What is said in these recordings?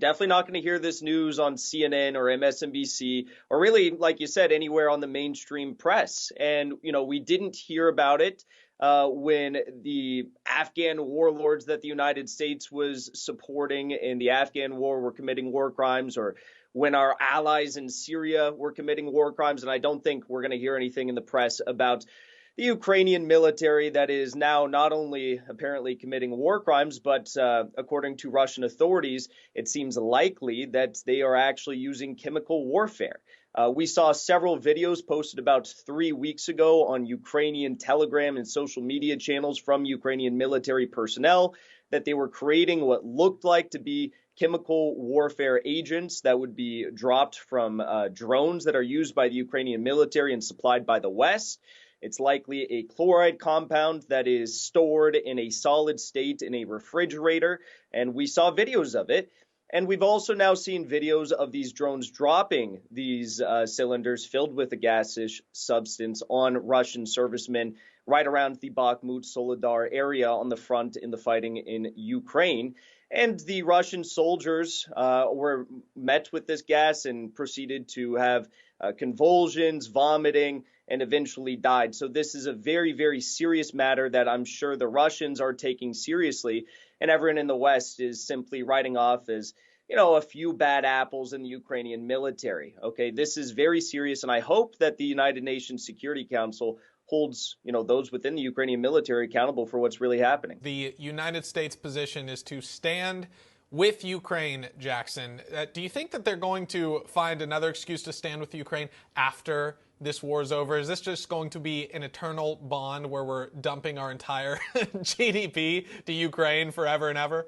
Definitely not going to hear this news on CNN or MSNBC or really, like you said, anywhere on the mainstream press. And, we didn't hear about it when the Afghan warlords that the United States was supporting in the Afghan war were committing war crimes, or when our allies in Syria were committing war crimes. And I don't think we're going to hear anything in the press about the Ukrainian military that is now not only apparently committing war crimes, but according to Russian authorities, it seems likely that they are actually using chemical warfare. We saw several videos posted about 3 weeks ago on Ukrainian Telegram and social media channels from Ukrainian military personnel that they were creating what looked like to be chemical warfare agents that would be dropped from drones that are used by the Ukrainian military and supplied by the West. It's likely a chloride compound that is stored in a solid state in a refrigerator, and we saw videos of it. And we've also now seen videos of these drones dropping these cylinders filled with a gaseous substance on Russian servicemen right around the Bakhmut Soledar area on the front in the fighting in Ukraine. And the Russian soldiers were met with this gas and proceeded to have convulsions, vomiting, and eventually died. So this is a very, very serious matter that I'm sure the Russians are taking seriously, and everyone in the West is simply writing off as, a few bad apples in the Ukrainian military. Okay, this is very serious, and I hope that the United Nations Security Council holds, those within the Ukrainian military accountable for what's really happening. The United States position is to stand with Ukraine, Jackson. Do you think that they're going to find another excuse to stand with Ukraine after this war is over? Is this just going to be an eternal bond where we're dumping our entire GDP to Ukraine forever and ever?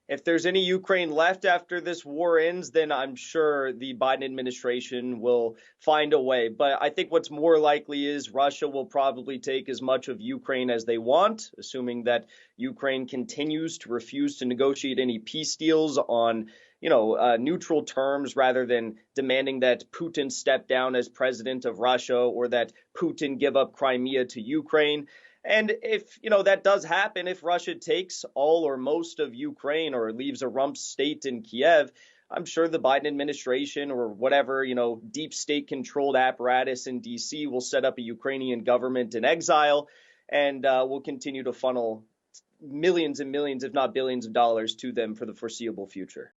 If there's any Ukraine left after this war ends, then I'm sure the Biden administration will find a way. But I think what's more likely is Russia will probably take as much of Ukraine as they want, assuming that Ukraine continues to refuse to negotiate any peace deals on neutral terms, rather than demanding that Putin step down as president of Russia or that Putin give up Crimea to Ukraine. And if, that does happen, if Russia takes all or most of Ukraine or leaves a rump state in Kiev, I'm sure the Biden administration or whatever, deep state controlled apparatus in D.C. will set up a Ukrainian government in exile and will continue to funnel millions and millions, if not billions of dollars to them for the foreseeable future.